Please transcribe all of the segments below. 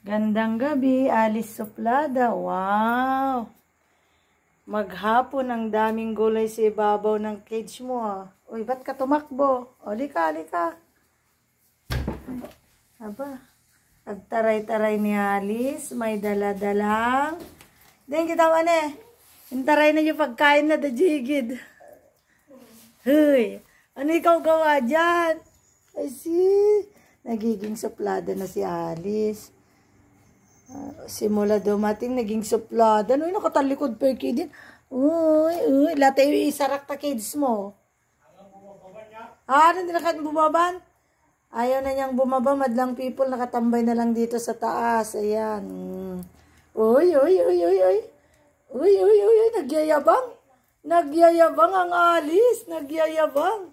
Gandang gabi, Alice Suplada. Wow! Maghapon ang daming gulay sa ibabaw ng cage mo ah. Uy, ba't ka tumakbo? O, lika. Aba, agtaray-taray ni Alice. May dala-dalang. Then kita man eh. Intaray na yung pagkain na dajigid. Huy, ano ikaw gawa dyan? Ay see, nagiging suplada na si Alice. Simula dumating, naging suplada. Uy, nakatalikod pa yung kid. Uy, lahat ay isarak ta kids mo. Hindi na kahit bumaban? Ayaw na niyang bumaba. Madlang people, nakatambay na lang dito sa taas. Ayan. Uy, nagyayabang. Nagyayabang ang Alice. Nagyayabang.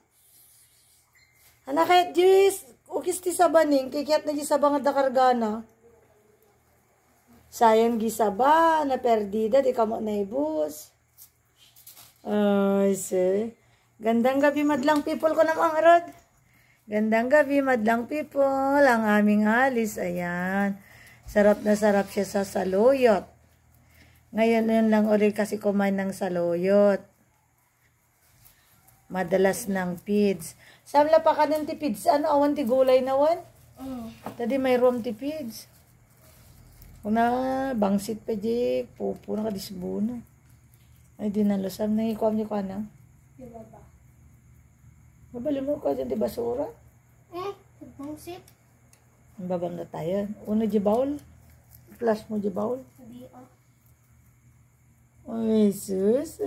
Anak kahit Diyos, ukis ti sabaning, kikiyat na gisabang at dakargana. Sayang gisaba, na perdida, di ka mo naibus. Ay, see. Gandang gabi, madlang people ko namang rod. Gandang gabi, madlang people. Ang aming Alice, ayan. Sarap na sarap siya sa saluyot. Ngayon yun lang ulit kasi kumain ng saluyot. Madalas ng pids. Samla pa ka ng tipids. Ano, awan ti gulay na wan? Tadi may rom tipids. Una, bangsit pa di. Pupo na ka disbuno. Ay, di nalusam. Nangikuam niyo ka na? Baba. Babali mo ka dyan di basura? Bangsit. Ang babang na tayo. Una di baul. Flash mo di baul. Hindi Ay, sus.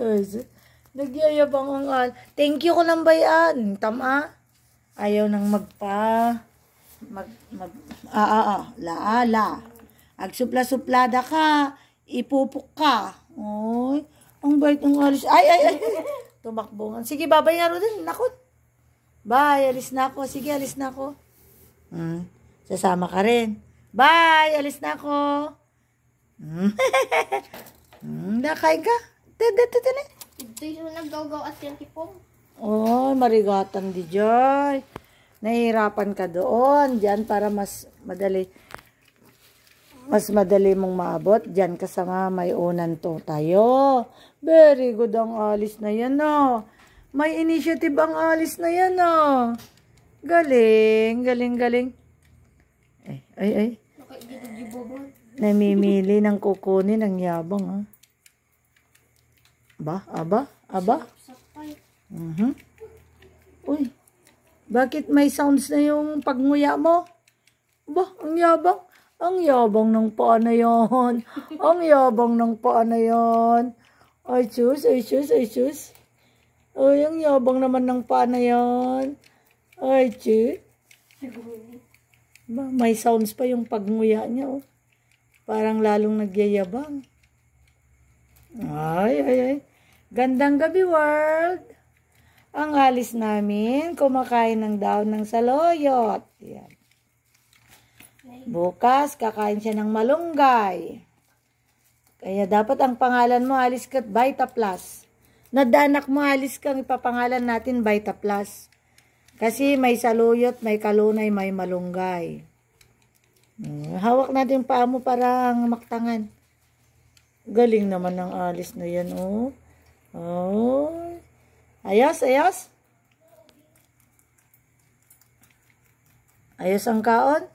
Nagyayabang ang al. Thank you ko ng bayan. Tama. Ayaw nang laala. Agsupla-suplada ka. Ipupok ka. Oy, ang bait ng Alice. Ay. Tumakbongan. Sige, babay nga rin. Nakot. Bye, alis na ako. Sige, alis na ako. Sasama ka rin. Bye, alis na ako. Nakain ka? Ito yung naggawgaw at yung tipong. Oh, marigatan di joy. Nahihirapan ka doon. Diyan para mas madali mong maabot. Diyan ka sa nga may unan to tayo. Very good ang Alice na yan, no. May initiative ang Alice na yan, no. Galing. Ay. Namimili ng kukunin ang yabang, ha. Aba. Uy, bakit may sounds na yung pagnguya mo? Ba, ang yabang. Ang yabang ng paa na yan. Ay, sus. Ay, ang yabang naman ng paa na yan. Ay, sus. Ba, may sounds pa yung pagnguya niya, oh. Parang lalong nagyayabang. Ay. Gandang gabi, world. Ang Alice namin, kumakain ng daon ng saluyot. Yan. Bukas, kakain siya ng malunggay. Kaya dapat ang pangalan mo, Alice, kat Vita Plus. Nadanak mo, Alice, kang ipapangalan natin Vita Plus. Kasi may saluyot, may kalunay, may malunggay. Hawak natin yung paa mo para maktangan. Galing naman ng Alice na yan, oh. Oh. Ayos. Ayos ang kaon.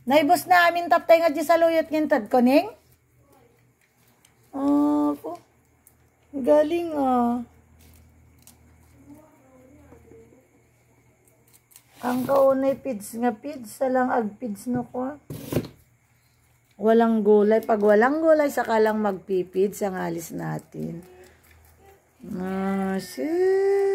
Naibos na amin taptay nga di saluyot ngintad koning. Oh, po. Galing, ah. Ang kaunay pids nga pids. Salang agpids no ko. Walang gulay. Pag walang gulay, saka lang magpipids ang Alice natin. Shit.